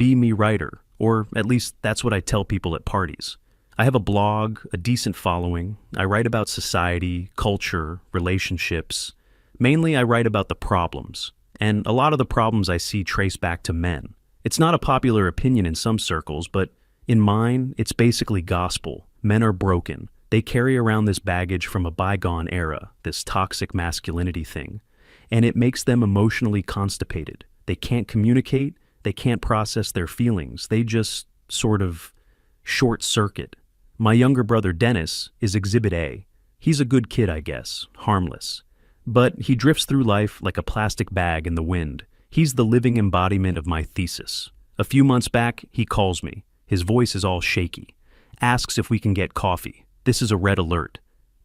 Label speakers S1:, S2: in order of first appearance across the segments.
S1: be me writer, or at least that's what I tell people at parties. I have a blog, a decent following. I write about society, culture, relationships. Mainly I write about the problems, and a lot of the problems I see trace back to men. It's not a popular opinion in some circles, but in mine, it's basically gospel. Men are broken. They carry around this baggage from a bygone era, this toxic masculinity thing, and it makes them emotionally constipated. They can't communicate, they can't process their feelings, they just sort of short circuit. My younger brother Dennis is Exhibit A. He's a good kid, I guess, harmless. But he drifts through life like a plastic bag in the wind. He's the living embodiment of my thesis. A few months back, he calls me. His voice is all shaky. Asks if we can get coffee. This is a red alert.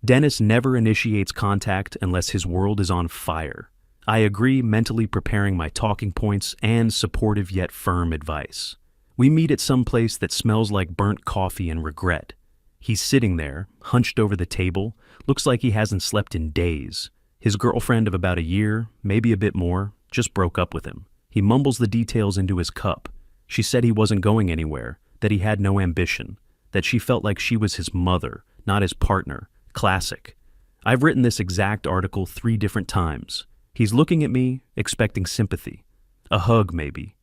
S1: Dennis never initiates contact unless his world is on fire. I agree, mentally preparing my talking points and supportive yet firm advice. We meet at some place that smells like burnt coffee and regret. He's sitting there, hunched over the table, looks like he hasn't slept in days. His girlfriend of about a year, maybe a bit more, just broke up with him. He mumbles the details into his cup. She said he wasn't going anywhere, that he had no ambition, that she felt like she was his mother, not his partner. Classic. I've written this exact article 3 different times. He's looking at me, expecting sympathy. A hug, maybe.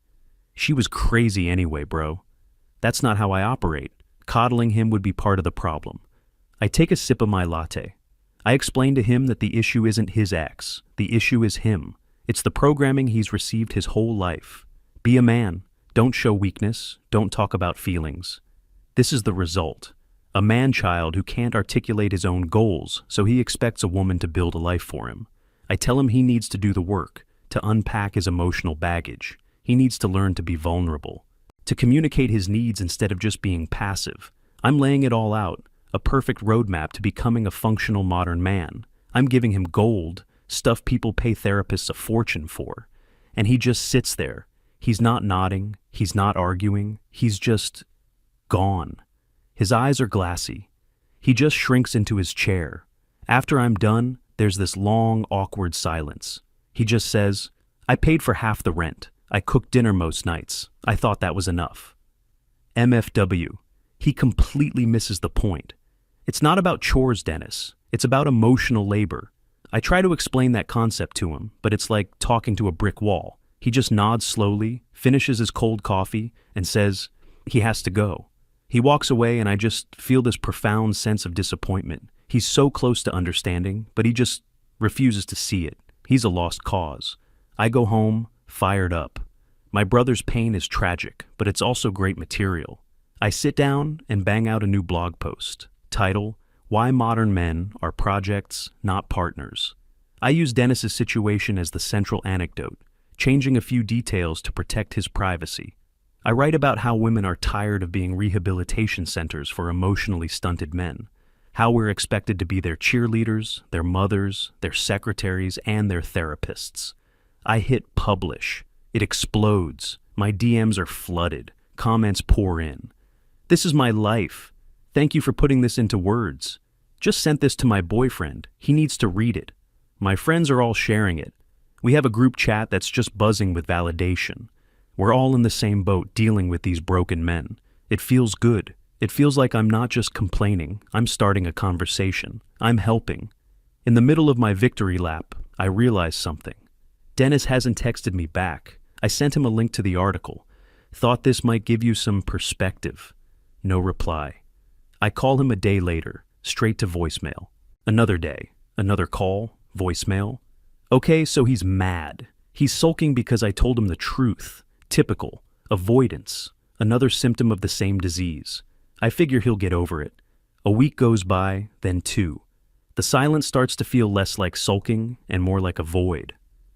S1: She was crazy anyway, bro. That's not how I operate. Coddling him would be part of the problem. I take a sip of my latte. I explain to him that the issue isn't his ex. The issue is him. It's the programming he's received his whole life. Be a man. Don't show weakness. Don't talk about feelings. This is the result. A man-child who can't articulate his own goals, so he expects a woman to build a life for him. I tell him he needs to do the work, to unpack his emotional baggage. He needs to learn to be vulnerable, to communicate his needs instead of just being passive. I'm laying it all out, a perfect roadmap to becoming a functional modern man. I'm giving him gold, stuff people pay therapists a fortune for. And he just sits there. He's not nodding, he's not arguing, he's just gone. His eyes are glassy. He just shrinks into his chair. After I'm done, there's this long, awkward silence. He just says, "I paid for half the rent. I cook dinner most nights. I thought that was enough." MFW. He completely misses the point. It's not about chores, Dennis. It's about emotional labor. I try to explain that concept to him, but it's like talking to a brick wall. He just nods slowly, finishes his cold coffee, and says he has to go. He walks away and I just feel this profound sense of disappointment. He's so close to understanding, but he just refuses to see it. He's a lost cause. I go home, fired up. My brother's pain is tragic, but it's also great material. I sit down and bang out a new blog post. Title, Why Modern Men Are Projects, Not Partners. I use Dennis's situation as the central anecdote, changing a few details to protect his privacy. I write about how women are tired of being rehabilitation centers for emotionally stunted men, how we're expected to be their cheerleaders, their mothers, their secretaries, and their therapists. I hit publish. It explodes. My DMs are flooded. Comments pour in. This is my life. Thank you for putting this into words. Just sent this to my boyfriend. He needs to read it. My friends are all sharing it. We have a group chat that's just buzzing with validation. We're all in the same boat dealing with these broken men. It feels good. It feels like I'm not just complaining. I'm starting a conversation. I'm helping. In the middle of my victory lap, I realize something. Dennis hasn't texted me back. I sent him a link to the article. Thought this might give you some perspective. No reply. I call him a day later, straight to voicemail. Another day, another call, voicemail. Okay, so he's mad. He's sulking because I told him the truth. Typical. Avoidance. Another symptom of the same disease. I figure he'll get over it. A week goes by, then 2. The silence starts to feel less like sulking and more like a void.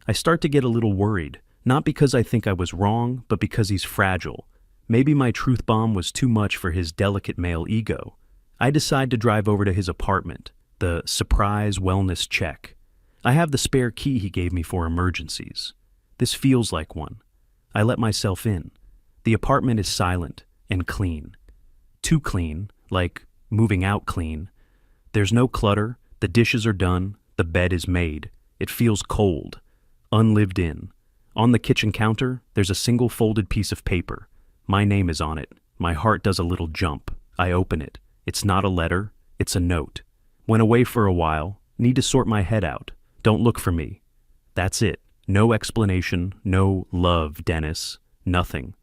S1: I start to get a little worried, not because I think I was wrong, but because he's fragile. Maybe my truth bomb was too much for his delicate male ego. I decide to drive over to his apartment, the surprise wellness check. I have the spare key he gave me for emergencies. This feels like one. I let myself in. The apartment is silent and clean. Too clean, like moving out clean. There's no clutter, the dishes are done, the bed is made. It feels cold, unlived in. On the kitchen counter, there's a single folded piece of paper. My name is on it. My heart does a little jump. I open it. It's not a letter, it's a note. Went away for a while. Need to sort my head out. Don't look for me. That's it. No explanation, no love, Dennis. Nothing.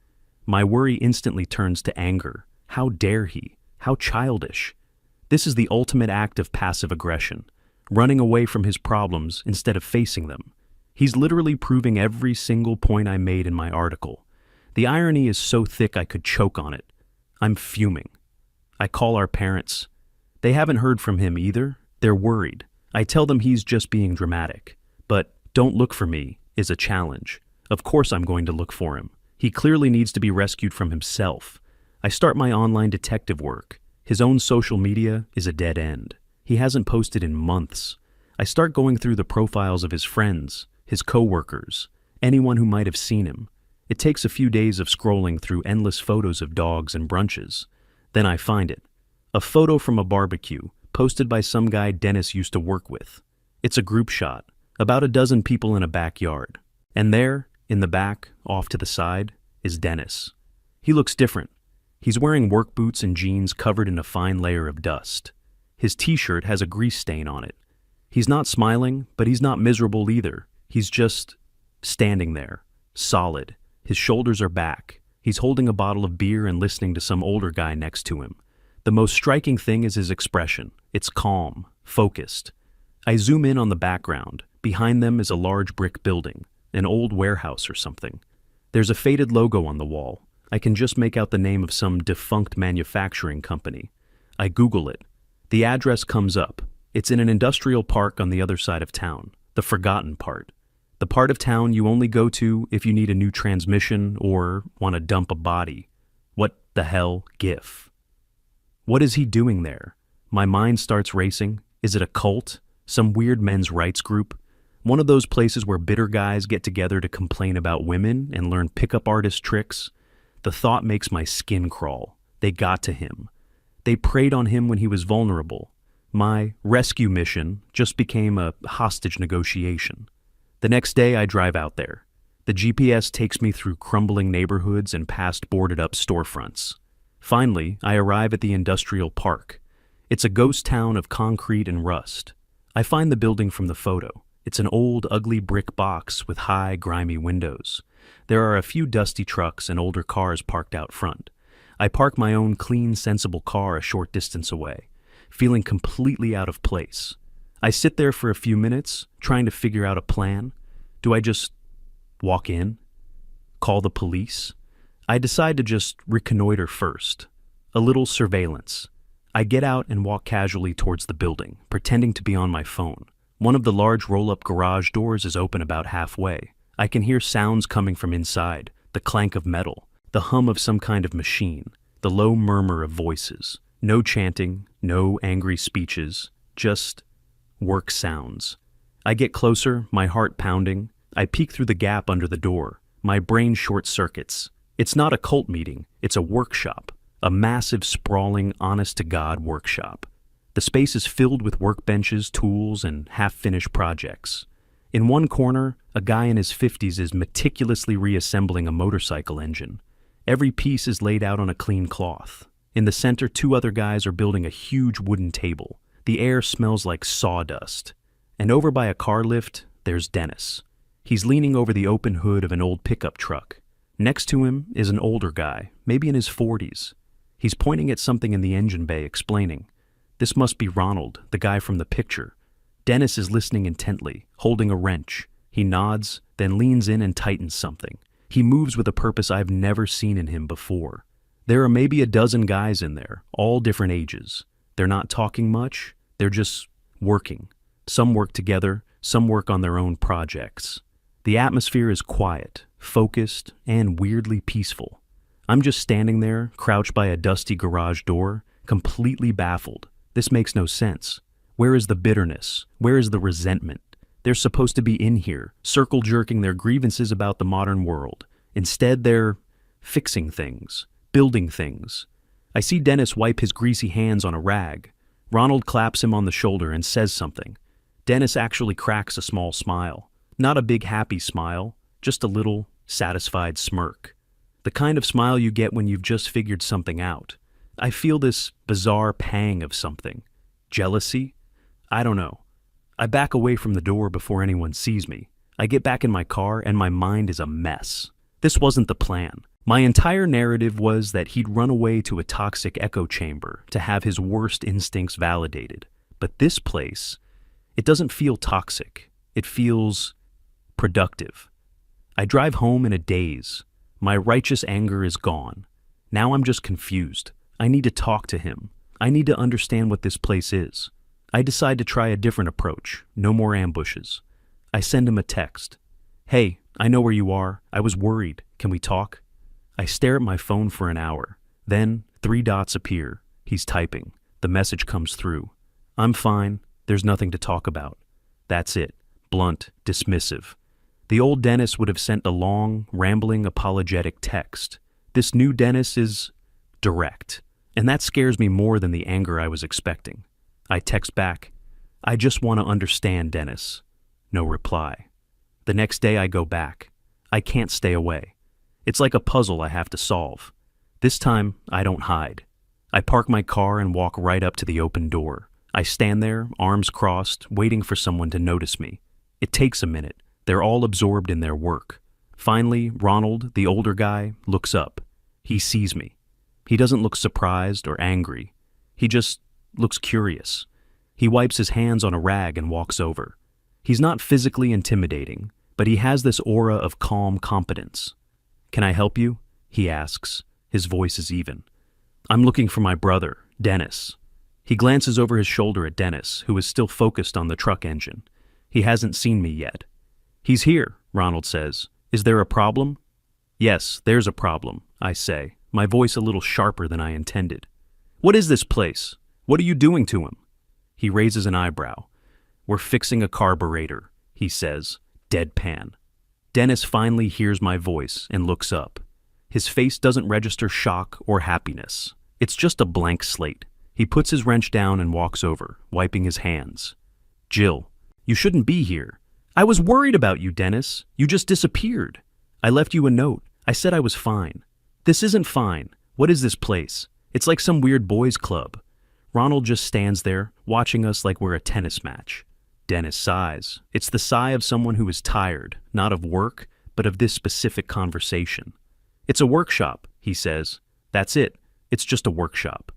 S1: My worry instantly turns to anger. How dare he? How childish. This is the ultimate act of passive aggression, running away from his problems instead of facing them. He's literally proving every single point I made in my article. The irony is so thick I could choke on it. I'm fuming. I call our parents. They haven't heard from him either. They're worried. I tell them he's just being dramatic. But don't look for me is a challenge. Of course I'm going to look for him. He clearly needs to be rescued from himself. I start my online detective work. His own social media is a dead end. He hasn't posted in months. I start going through the profiles of his friends, his co-workers, anyone who might have seen him. It takes a few days of scrolling through endless photos of dogs and brunches. Then I find it. A photo from a barbecue, posted by some guy Dennis used to work with. It's a group shot, about a dozen people in a backyard. And there, in the back, off to the side, is Dennis. He looks different. He's wearing work boots and jeans covered in a fine layer of dust. His t-shirt has a grease stain on it. He's not smiling, but he's not miserable either. He's just standing there, solid. His shoulders are back. He's holding a bottle of beer and listening to some older guy next to him. The most striking thing is his expression. It's calm, focused. I zoom in on the background. Behind them is a large brick building, an old warehouse or something. There's a faded logo on the wall. I can just make out the name of some defunct manufacturing company. I Google it. The address comes up. It's in an industrial park on the other side of town, the forgotten part. The part of town you only go to if you need a new transmission or want to dump a body. What the hell, GIF? What is he doing there? My mind starts racing. Is it a cult? Some weird men's rights group? One of those places where bitter guys get together to complain about women and learn pickup artist tricks? The thought makes my skin crawl. They got to him. They preyed on him when he was vulnerable. My rescue mission just became a hostage negotiation. The next day I drive out there. The GPS takes me through crumbling neighborhoods and past boarded-up storefronts. Finally, I arrive at the industrial park. It's a ghost town of concrete and rust. I find the building from the photo. It's an old, ugly brick box with high, grimy windows. There are a few dusty trucks and older cars parked out front. I park my own clean, sensible car a short distance away, feeling completely out of place. I sit there for a few minutes, trying to figure out a plan. Do I just walk in? Call the police? I decide to just reconnoiter first. A little surveillance. I get out and walk casually towards the building, pretending to be on my phone. One of the large roll-up garage doors is open about halfway. I can hear sounds coming from inside, the clank of metal, the hum of some kind of machine, the low murmur of voices. No chanting, no angry speeches, just work sounds. I get closer, my heart pounding. I peek through the gap under the door. My brain short circuits. It's not a cult meeting, it's a workshop. A massive, sprawling, honest-to-God workshop. The space is filled with workbenches, tools, and half-finished projects. In one corner, a guy in his 50s is meticulously reassembling a motorcycle engine. Every piece is laid out on a clean cloth. In the center, two other guys are building a huge wooden table. The air smells like sawdust. And over by a car lift, there's Dennis. He's leaning over the open hood of an old pickup truck. Next to him is an older guy, maybe in his 40s. He's pointing at something in the engine bay, explaining. This must be Ronald, the guy from the picture. Dennis is listening intently, holding a wrench. He nods, then leans in and tightens something. He moves with a purpose I've never seen in him before. There are maybe a dozen guys in there, all different ages. They're not talking much, they're just working. Some work together, some work on their own projects. The atmosphere is quiet, focused, and weirdly peaceful. I'm just standing there, crouched by a dusty garage door, completely baffled. This makes no sense. Where is the bitterness? Where is the resentment? They're supposed to be in here, circle-jerking their grievances about the modern world. Instead, they're fixing things, building things. I see Dennis wipe his greasy hands on a rag. Ronald claps him on the shoulder and says something. Dennis actually cracks a small smile. Not a big happy smile, just a little satisfied smirk. The kind of smile you get when you've just figured something out. I feel this bizarre pang of something. Jealousy? I don't know. I back away from the door before anyone sees me. I get back in my car and my mind is a mess. This wasn't the plan. My entire narrative was that he'd run away to a toxic echo chamber to have his worst instincts validated. But this place, it doesn't feel toxic. It feels productive. I drive home in a daze. My righteous anger is gone. Now I'm just confused. I need to talk to him. I need to understand what this place is. I decide to try a different approach. No more ambushes. I send him a text. Hey, I know where you are. I was worried. Can we talk? I stare at my phone for an hour. Then 3 dots appear. He's typing. The message comes through. I'm fine. There's nothing to talk about. That's it. Blunt, dismissive. The old Dennis would have sent a long, rambling, apologetic text. This new Dennis is direct. And that scares me more than the anger I was expecting. I text back. I just want to understand, Dennis. No reply. The next day I go back. I can't stay away. It's like a puzzle I have to solve. This time, I don't hide. I park my car and walk right up to the open door. I stand there, arms crossed, waiting for someone to notice me. It takes a minute. They're all absorbed in their work. Finally, Ronald, the older guy, looks up. He sees me. He doesn't look surprised or angry. He just looks curious. He wipes his hands on a rag and walks over. He's not physically intimidating, but he has this aura of calm competence. Can I help you? He asks. His voice is even. I'm looking for my brother, Dennis. He glances over his shoulder at Dennis, who is still focused on the truck engine. He hasn't seen me yet. He's here, Ronald says. Is there a problem? Yes, there's a problem, I say, my voice a little sharper than I intended. What is this place? What are you doing to him? He raises an eyebrow. We're fixing a carburetor, he says, deadpan. Dennis finally hears my voice and looks up. His face doesn't register shock or happiness. It's just a blank slate. He puts his wrench down and walks over, wiping his hands. Jill, you shouldn't be here. I was worried about you, Dennis. You just disappeared. I left you a note. I said I was fine. This isn't fine. What is this place? It's like some weird boys' club. Ronald just stands there, watching us like we're a tennis match. Dennis sighs. It's the sigh of someone who is tired, not of work, but of this specific conversation. It's a workshop, he says. That's it. It's just a workshop.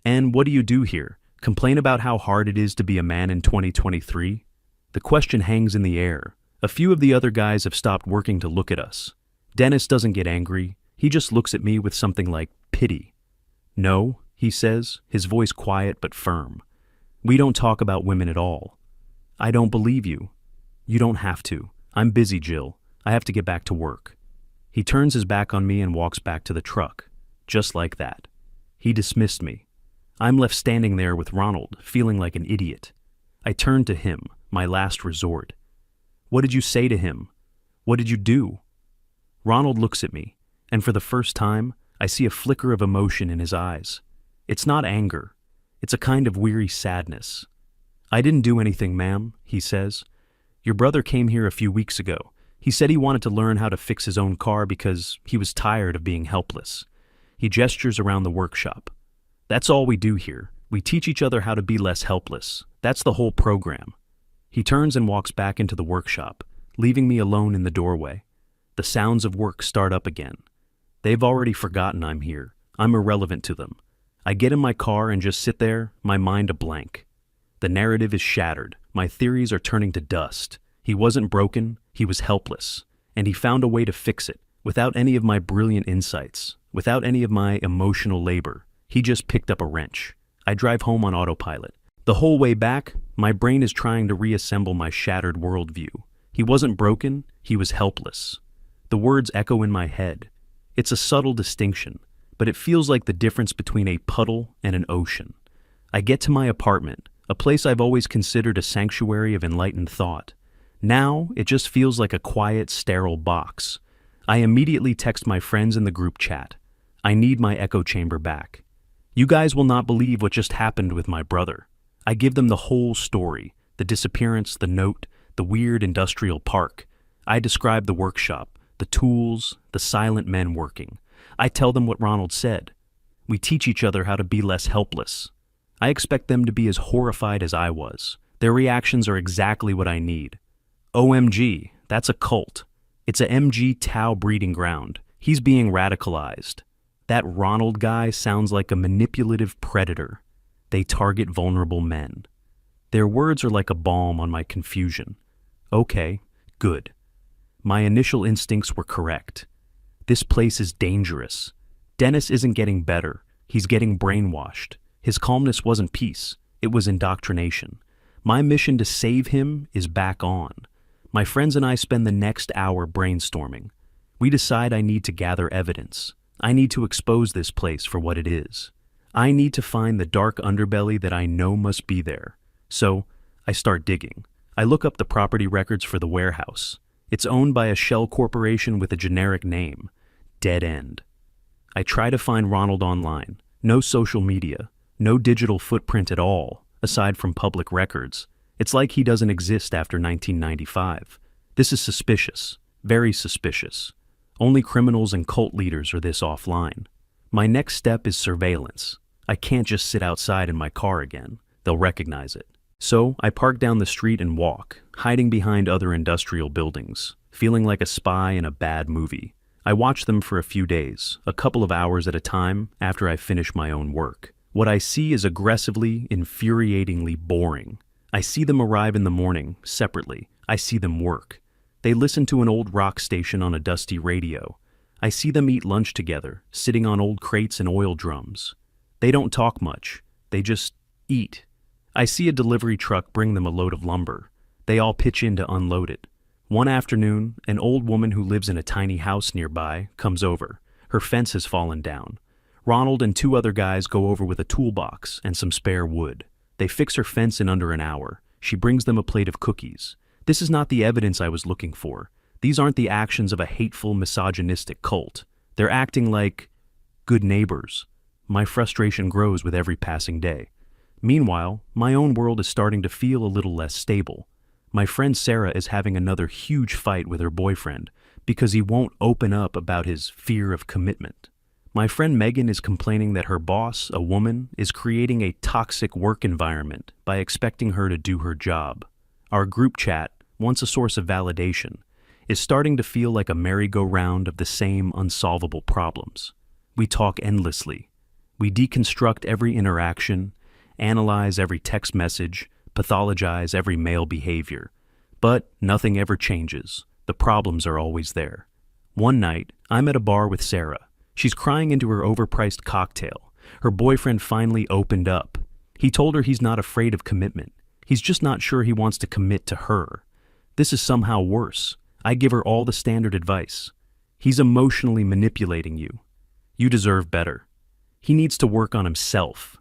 S1: And what do you do here? Complain about how hard it is to be a man in 2023? The question hangs in the air. A few of the other guys have stopped working to look at us. Dennis doesn't get angry. He just looks at me with something like pity. No, he says, his voice quiet but firm. We don't talk about women at all. I don't believe you. You don't have to. I'm busy, Jill. I have to get back to work. He turns his back on me and walks back to the truck. Just like that. He dismissed me. I'm left standing there with Ronald, feeling like an idiot. I turn to him, my last resort. What did you say to him? What did you do? Ronald looks at me, and for the first time, I see a flicker of emotion in his eyes. It's not anger. It's a kind of weary sadness. I didn't do anything, ma'am, he says. Your brother came here a few weeks ago. He said he wanted to learn how to fix his own car because he was tired of being helpless. He gestures around the workshop. That's all we do here. We teach each other how to be less helpless. That's the whole program. He turns and walks back into the workshop, leaving me alone in the doorway. The sounds of work start up again. They've already forgotten I'm here. I'm irrelevant to them. I get in my car and just sit there, my mind a blank. The narrative is shattered. My theories are turning to dust. He wasn't broken, he was helpless. And he found a way to fix it, without any of my brilliant insights, without any of my emotional labor. He just picked up a wrench. I drive home on autopilot. The whole way back, my brain is trying to reassemble my shattered worldview. He wasn't broken, he was helpless. The words echo in my head. It's a subtle distinction, but it feels like the difference between a puddle and an ocean. I get to my apartment, a place I've always considered a sanctuary of enlightened thought. Now, it just feels like a quiet, sterile box. I immediately text my friends in the group chat. I need my echo chamber back. You guys will not believe what just happened with my brother. I give them the whole story, the disappearance, the note, the weird industrial park. I describe the workshop, the tools, the silent men working. I tell them what Ronald said. We teach each other how to be less helpless. I expect them to be as horrified as I was. Their reactions are exactly what I need. OMG, that's a cult. It's a MG Tau breeding ground. He's being radicalized. That Ronald guy sounds like a manipulative predator. They target vulnerable men. Their words are like a balm on my confusion. Okay, good. My initial instincts were correct. This place is dangerous. Dennis isn't getting better. He's getting brainwashed. His calmness wasn't peace. It was indoctrination. My mission to save him is back on. My friends and I spend the next hour brainstorming. We decide I need to gather evidence. I need to expose this place for what it is. I need to find the dark underbelly that I know must be there. So, I start digging. I look up the property records for the warehouse. It's owned by a shell corporation with a generic name, Dead End. I try to find Ronald online. No social media, no digital footprint at all, aside from public records. It's like he doesn't exist after 1995. This is suspicious, very suspicious. Only criminals and cult leaders are this offline. My next step is surveillance. I can't just sit outside in my car again. They'll recognize it. So I park down the street and walk, hiding behind other industrial buildings, feeling like a spy in a bad movie. I watch them for a few days, a couple of hours at a time after I finish my own work. What I see is aggressively, infuriatingly boring. I see them arrive in the morning, separately. I see them work. They listen to an old rock station on a dusty radio. I see them eat lunch together, sitting on old crates and oil drums. They don't talk much. They just eat. I see a delivery truck bring them a load of lumber. They all pitch in to unload it. One afternoon, an old woman who lives in a tiny house nearby comes over. Her fence has fallen down. Ronald and two other guys go over with a toolbox and some spare wood. They fix her fence in under an hour. She brings them a plate of cookies. This is not the evidence I was looking for. These aren't the actions of a hateful, misogynistic cult. They're acting like good neighbors. My frustration grows with every passing day. Meanwhile, my own world is starting to feel a little less stable. My friend Sarah is having another huge fight with her boyfriend because he won't open up about his fear of commitment. My friend Megan is complaining that her boss, a woman, is creating a toxic work environment by expecting her to do her job. Our group chat, once a source of validation, is starting to feel like a merry-go-round of the same unsolvable problems. We talk endlessly. We deconstruct every interaction, analyze every text message, pathologize every male behavior. But nothing ever changes. The problems are always there. One night, I'm at a bar with Sarah. She's crying into her overpriced cocktail. Her boyfriend finally opened up. He told her he's not afraid of commitment. He's just not sure he wants to commit to her. This is somehow worse. I give her all the standard advice. He's emotionally manipulating you. You deserve better. He needs to work on himself.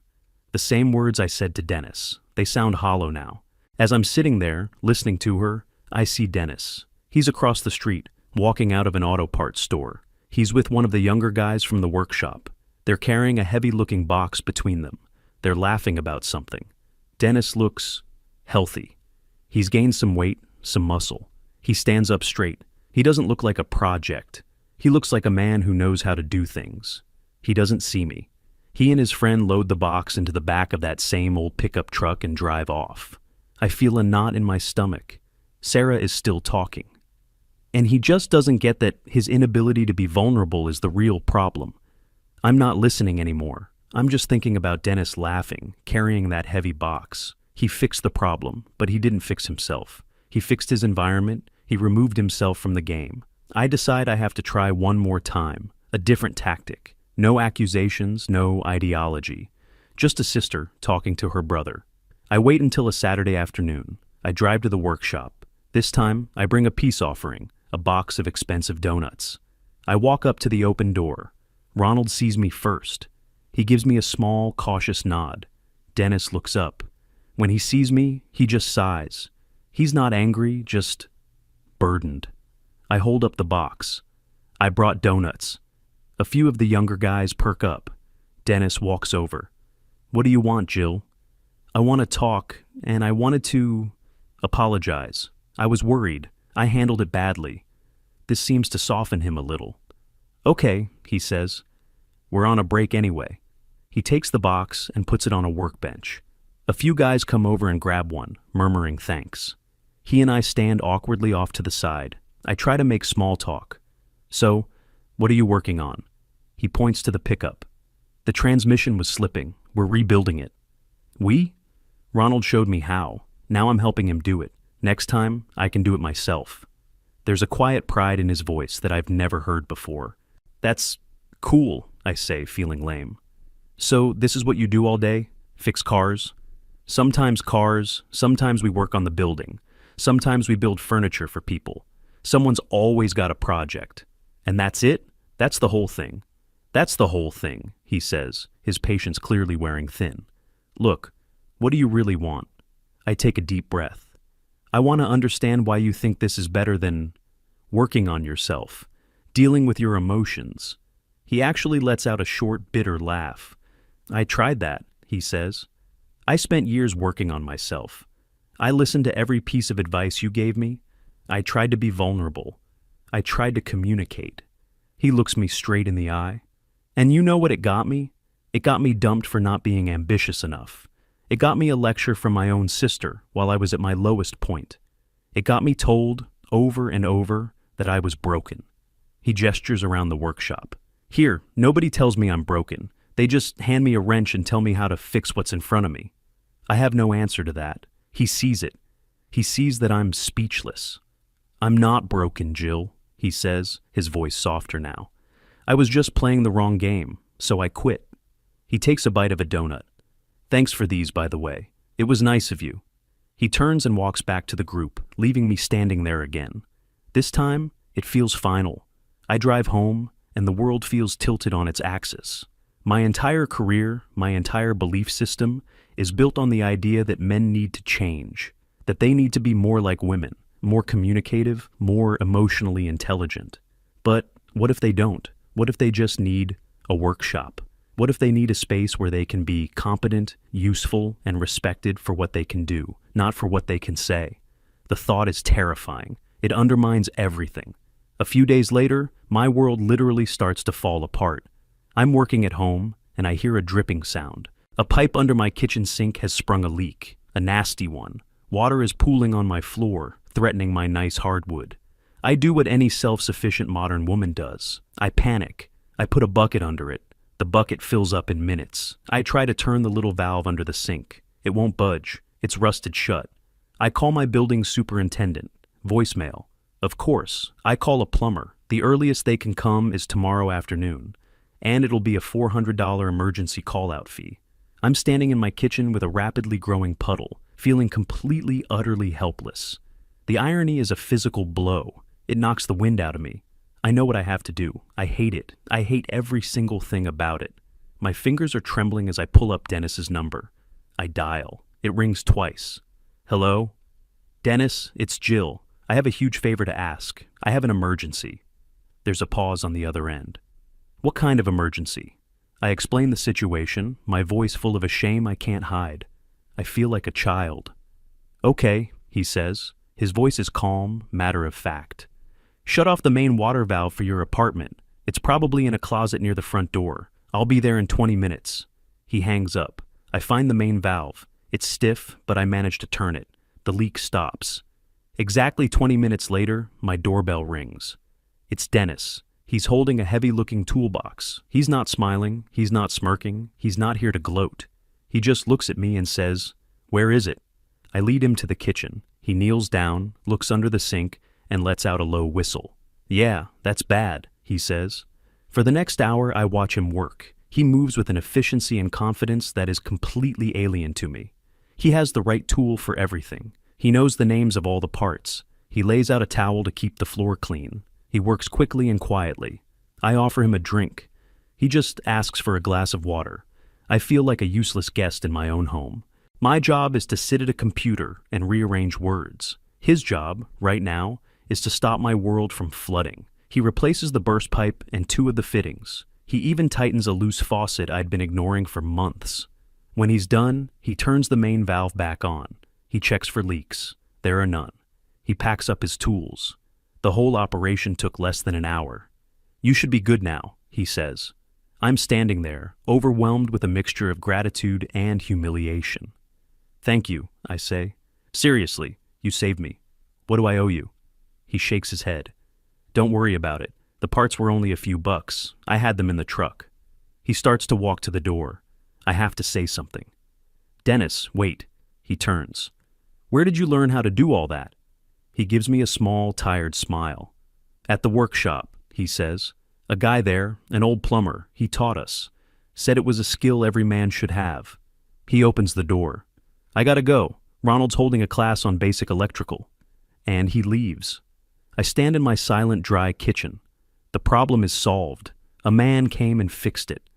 S1: The same words I said to Dennis. They sound hollow now. As I'm sitting there, listening to her, I see Dennis. He's across the street, walking out of an auto parts store. He's with one of the younger guys from the workshop. They're carrying a heavy-looking box between them. They're laughing about something. Dennis looks healthy. He's gained some weight, some muscle. He stands up straight. He doesn't look like a project. He looks like a man who knows how to do things. He doesn't see me. He and his friend load the box into the back of that same old pickup truck and drive off. I feel a knot in my stomach. Sarah is still talking. And he just doesn't get that his inability to be vulnerable is the real problem. I'm not listening anymore. I'm just thinking about Dennis laughing, carrying that heavy box. He fixed the problem, but he didn't fix himself. He fixed his environment. He removed himself from the game. I decide I have to try one more time, a different tactic. No accusations, no ideology. Just a sister talking to her brother. I wait until a Saturday afternoon. I drive to the workshop. This time, I bring a peace offering, a box of expensive donuts. I walk up to the open door. Ronald sees me first. He gives me a small, cautious nod. Dennis looks up. When he sees me, he just sighs. He's not angry, just burdened. I hold up the box. I brought donuts. A few of the younger guys perk up. Dennis walks over. What do you want, Jill? I want to talk, and I wanted to apologize. I was worried. I handled it badly. This seems to soften him a little. Okay, he says. We're on a break anyway. He takes the box and puts it on a workbench. A few guys come over and grab one, murmuring thanks. He and I stand awkwardly off to the side. I try to make small talk. So, what are you working on? He points to the pickup. The transmission was slipping. We're rebuilding it. We? Ronald showed me how. Now I'm helping him do it. Next time, I can do it myself. There's a quiet pride in his voice that I've never heard before. That's cool, I say, feeling lame. So this is what you do all day? Fix cars? Sometimes cars, sometimes we work on the building. Sometimes we build furniture for people. Someone's always got a project. And that's it? That's the whole thing. That's the whole thing, he says, his patience clearly wearing thin. Look, what do you really want? I take a deep breath. I want to understand why you think this is better than working on yourself, dealing with your emotions. He actually lets out a short, bitter laugh. I tried that, he says. I spent years working on myself. I listened to every piece of advice you gave me. I tried to be vulnerable. I tried to communicate. He looks me straight in the eye. And you know what it got me? It got me dumped for not being ambitious enough. It got me a lecture from my own sister while I was at my lowest point. It got me told, over and over, that I was broken. He gestures around the workshop. Here, nobody tells me I'm broken. They just hand me a wrench and tell me how to fix what's in front of me. I have no answer to that. He sees it. He sees that I'm speechless. I'm not broken, Jill, he says, his voice softer now. I was just playing the wrong game, so I quit. He takes a bite of a donut. Thanks for these, by the way. It was nice of you. He turns and walks back to the group, leaving me standing there again. This time, it feels final. I drive home, and the world feels tilted on its axis. My entire career, my entire belief system, is built on the idea that men need to change, that they need to be more like women, more communicative, more emotionally intelligent. But what if they don't? What if they just need a workshop? What if they need a space where they can be competent, useful, and respected for what they can do, not for what they can say? The thought is terrifying. It undermines everything. A few days later, my world literally starts to fall apart. I'm working at home, and I hear a dripping sound. A pipe under my kitchen sink has sprung a leak, a nasty one. Water is pooling on my floor, threatening my nice hardwood. I do what any self-sufficient modern woman does. I panic. I put a bucket under it. The bucket fills up in minutes. I try to turn the little valve under the sink. It won't budge. It's rusted shut. I call my building superintendent. Voicemail. Of course, I call a plumber. The earliest they can come is tomorrow afternoon. And it'll be a $400 emergency call-out fee. I'm standing in my kitchen with a rapidly growing puddle, feeling completely, utterly helpless. The irony is a physical blow. It knocks the wind out of me. I know what I have to do. I hate it. I hate every single thing about it. My fingers are trembling as I pull up Dennis's number. I dial. It rings twice. Hello? Dennis, it's Jill. I have a huge favor to ask. I have an emergency. There's a pause on the other end. What kind of emergency? I explain the situation, my voice full of a shame I can't hide. I feel like a child. Okay, he says. His voice is calm, matter of fact. Shut off the main water valve for your apartment. It's probably in a closet near the front door. I'll be there in 20 minutes. He hangs up. I find the main valve. It's stiff, but I manage to turn it. The leak stops. Exactly 20 minutes later, my doorbell rings. It's Dennis. He's holding a heavy-looking toolbox. He's not smiling. He's not smirking. He's not here to gloat. He just looks at me and says, "Where is it?" I lead him to the kitchen. He kneels down, looks under the sink, and lets out a low whistle. "Yeah, that's bad," he says. For the next hour, I watch him work. He moves with an efficiency and confidence that is completely alien to me. He has the right tool for everything. He knows the names of all the parts. He lays out a towel to keep the floor clean. He works quickly and quietly. I offer him a drink. He just asks for a glass of water. I feel like a useless guest in my own home. My job is to sit at a computer and rearrange words. His job, right now, is to stop my world from flooding. He replaces the burst pipe and 2 of the fittings. He even tightens a loose faucet I'd been ignoring for months. When he's done, he turns the main valve back on. He checks for leaks. There are none. He packs up his tools. The whole operation took less than an hour. You should be good now, he says. I'm standing there, overwhelmed with a mixture of gratitude and humiliation. Thank you, I say. Seriously, you saved me. What do I owe you? He shakes his head. Don't worry about it. The parts were only a few bucks. I had them in the truck. He starts to walk to the door. I have to say something. Dennis, wait. He turns. Where did you learn how to do all that? He gives me a small, tired smile. At the workshop, he says. A guy there, an old plumber, he taught us. Said it was a skill every man should have. He opens the door. I gotta go. Ronald's holding a class on basic electrical. And he leaves. I stand in my silent, dry kitchen. The problem is solved. A man came and fixed it.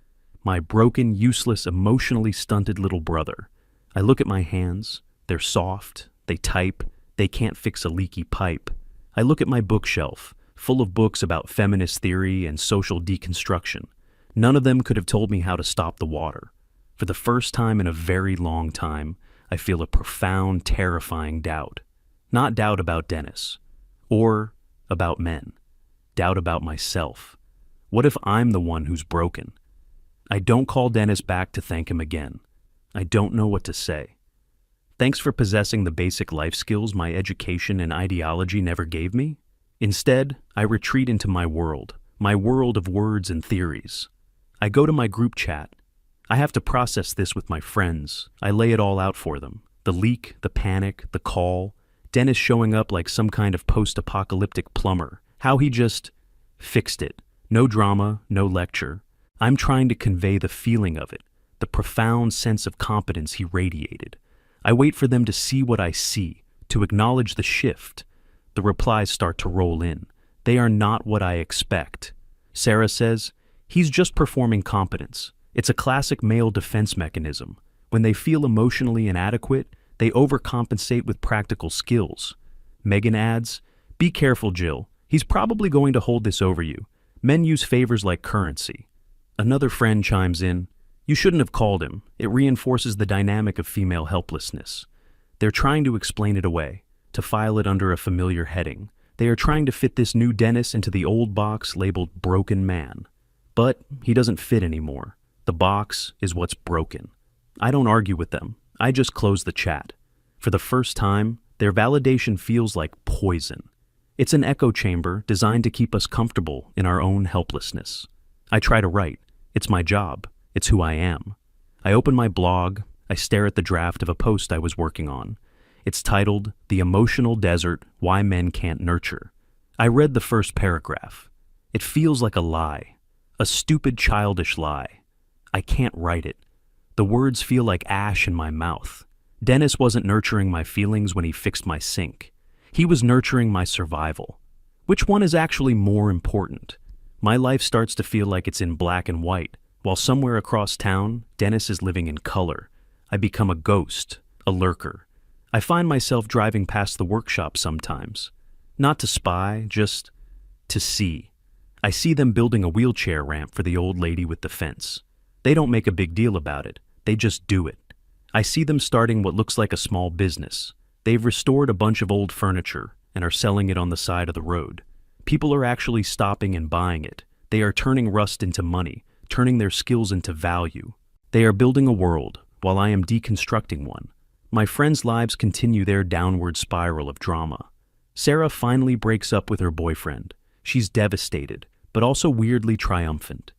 S1: My broken, useless, emotionally stunted little brother. I look at my hands. They're soft. They type. They can't fix a leaky pipe. I look at my bookshelf, full of books about feminist theory and social deconstruction. None of them could have told me how to stop the water. For the first time in a very long time, I feel a profound, terrifying doubt. Not doubt about Dennis. Or about men. Doubt about myself. What if I'm the one who's broken? I don't call Dennis back to thank him again. I don't know what to say. Thanks for possessing the basic life skills my education and ideology never gave me. Instead, I retreat into my world of words and theories. I go to my group chat. I have to process this with my friends. I lay it all out for them. The leak, the panic, the call, Dennis showing up like some kind of post-apocalyptic plumber. How he just fixed it. No drama, no lecture. I'm trying to convey the feeling of it, the profound sense of competence he radiated. I wait for them to see what I see, to acknowledge the shift. The replies start to roll in. They are not what I expect. Sarah says, he's just performing competence. It's a classic male defense mechanism. When they feel emotionally inadequate, they overcompensate with practical skills. Megan adds, be careful, Jill. He's probably going to hold this over you. Men use favors like currency. Another friend chimes in, you shouldn't have called him. It reinforces the dynamic of female helplessness. They're trying to explain it away, to file it under a familiar heading. They are trying to fit this new Dennis into the old box labeled broken man. But he doesn't fit anymore. The box is what's broken. I don't argue with them. I just close the chat. For the first time, their validation feels like poison. It's an echo chamber designed to keep us comfortable in our own helplessness. I try to write. It's my job. It's who I am. I open my blog. I stare at the draft of a post I was working on. It's titled, The Emotional Desert, Why Men Can't Nurture. I read the first paragraph. It feels like a lie. A stupid, childish lie. I can't write it. The words feel like ash in my mouth. Dennis wasn't nurturing my feelings when he fixed my sink. He was nurturing my survival. Which one is actually more important? My life starts to feel like it's in black and white, while somewhere across town, Dennis is living in color. I become a ghost, a lurker. I find myself driving past the workshop sometimes. Not to spy, just to see. I see them building a wheelchair ramp for the old lady with the fence. They don't make a big deal about it. They just do it. I see them starting what looks like a small business. They've restored a bunch of old furniture and are selling it on the side of the road. People are actually stopping and buying it. They are turning rust into money, turning their skills into value. They are building a world, while I am deconstructing one. My friends' lives continue their downward spiral of drama. Sarah finally breaks up with her boyfriend. She's devastated, but also weirdly triumphant.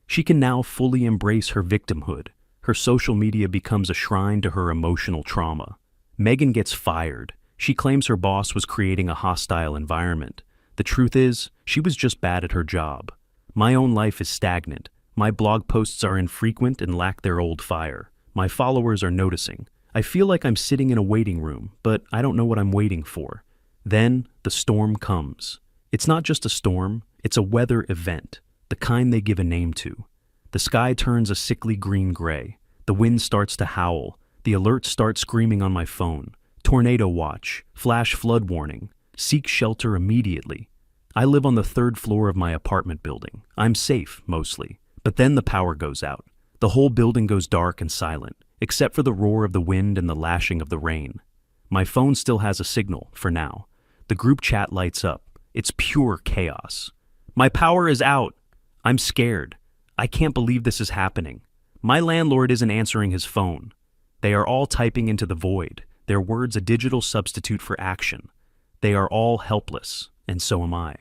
S1: She can now fully embrace her victimhood. Her social media becomes a shrine to her emotional trauma. Megan gets fired. She claims her boss was creating a hostile environment. The truth is, she was just bad at her job. My own life is stagnant. My blog posts are infrequent and lack their old fire. My followers are noticing. I feel like I'm sitting in a waiting room, but I don't know what I'm waiting for. Then, the storm comes. It's not just a storm, it's a weather event, the kind they give a name to. The sky turns a sickly green-gray. The wind starts to howl. The alerts start screaming on my phone. Tornado watch, flash flood warning, seek shelter immediately. I live on the 3rd floor of my apartment building. I'm safe, mostly. But then the power goes out. The whole building goes dark and silent, except for the roar of the wind and the lashing of the rain. My phone still has a signal, for now. The group chat lights up. It's pure chaos. My power is out, I'm scared. I can't believe this is happening. My landlord isn't answering his phone. They are all typing into the void, their words a digital substitute for action. They are all helpless, and so am I.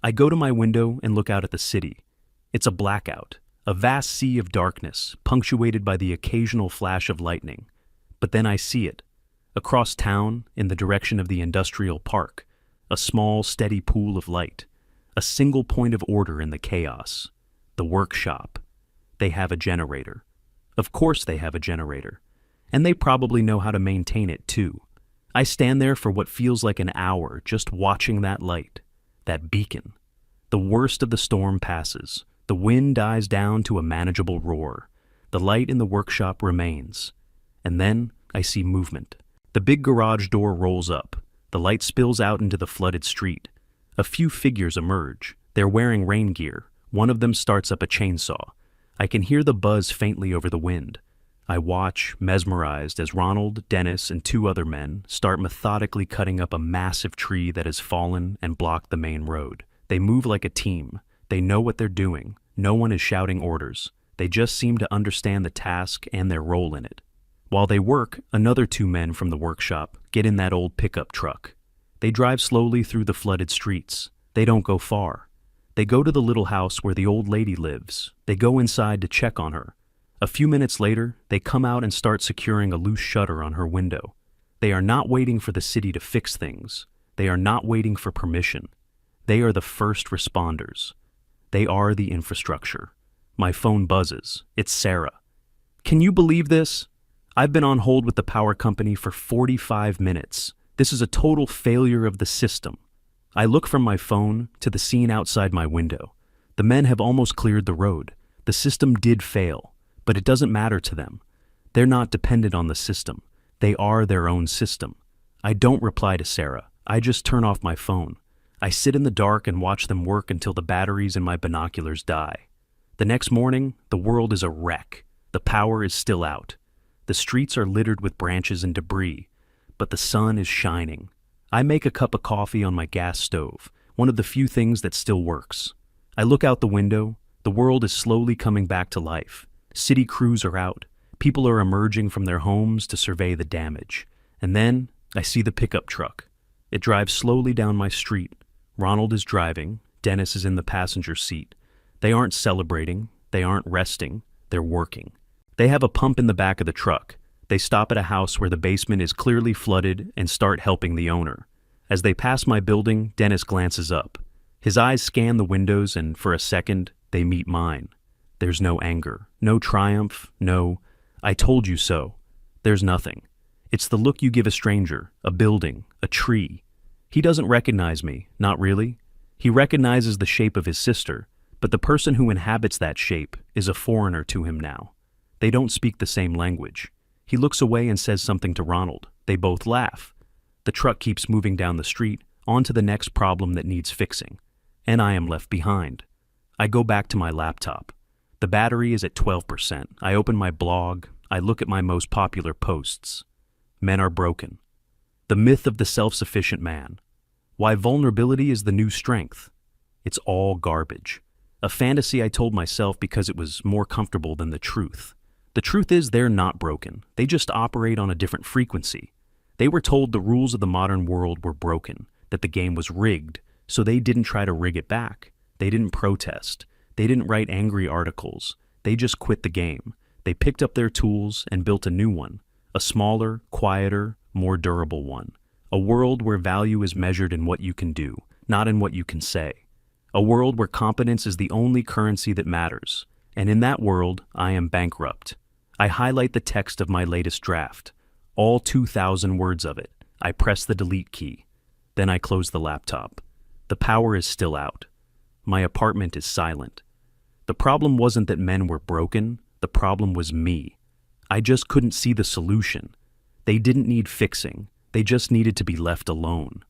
S1: I go to my window and look out at the city. It's a blackout, a vast sea of darkness, punctuated by the occasional flash of lightning. But then I see it. Across town, in the direction of the industrial park, a small, steady pool of light. A single point of order in the chaos. The workshop. They have a generator. Of course they have a generator. And they probably know how to maintain it too. I stand there for what feels like an hour just watching that light, that beacon. The worst of the storm passes. The wind dies down to a manageable roar. The light in the workshop remains. And then I see movement. The big garage door rolls up. The light spills out into the flooded street. A few figures emerge. They're wearing rain gear. One of them starts up a chainsaw. I can hear the buzz faintly over the wind. I watch, mesmerized, as Ronald, Dennis, and two other men start methodically cutting up a massive tree that has fallen and blocked the main road. They move like a team. They know what they're doing. No one is shouting orders. They just seem to understand the task and their role in it. While they work, another two men from the workshop get in that old pickup truck. They drive slowly through the flooded streets. They don't go far. They go to the little house where the old lady lives. They go inside to check on her. A few minutes later, they come out and start securing a loose shutter on her window. They are not waiting for the city to fix things. They are not waiting for permission. They are the first responders. They are the infrastructure. My phone buzzes. It's Sarah. Can you believe this? I've been on hold with the power company for 45 minutes. This is a total failure of the system. I look from my phone to the scene outside my window. The men have almost cleared the road. The system did fail, but it doesn't matter to them. They're not dependent on the system. They are their own system. I don't reply to Sarah. I just turn off my phone. I sit in the dark and watch them work until the batteries in my binoculars die. The next morning, the world is a wreck. The power is still out. The streets are littered with branches and debris, but the sun is shining. I make a cup of coffee on my gas stove, one of the few things that still works. I look out the window. The world is slowly coming back to life. City crews are out. People are emerging from their homes to survey the damage. And then I see the pickup truck. It drives slowly down my street. Ronald is driving. Dennis is in the passenger seat. They aren't celebrating. They aren't resting. They're working. They have a pump in the back of the truck. They stop at a house where the basement is clearly flooded and start helping the owner. As they pass my building, Dennis glances up. His eyes scan the windows and, for a second, they meet mine. There's no anger, no triumph, no, "I told you so." There's nothing. It's the look you give a stranger, a building, a tree. He doesn't recognize me, not really. He recognizes the shape of his sister, but the person who inhabits that shape is a foreigner to him now. They don't speak the same language. He looks away and says something to Ronald. They both laugh. The truck keeps moving down the street, on to the next problem that needs fixing. And I am left behind. I go back to my laptop. The battery is at 12%. I open my blog. I look at my most popular posts. Men are broken. The myth of the self-sufficient man. Why vulnerability is the new strength. It's all garbage. A fantasy I told myself because it was more comfortable than the truth. The truth is they're not broken. They just operate on a different frequency. They were told the rules of the modern world were broken, that the game was rigged, so they didn't try to rig it back. They didn't protest. They didn't write angry articles. They just quit the game. They picked up their tools and built a new one, a smaller, quieter, more durable one. A world where value is measured in what you can do, not in what you can say. A world where competence is the only currency that matters. And in that world, I am bankrupt. I highlight the text of my latest draft, all 2,000 words of it. I press the delete key. Then I close the laptop. The power is still out. My apartment is silent. The problem wasn't that men were broken. The problem was me. I just couldn't see the solution. They didn't need fixing. They just needed to be left alone.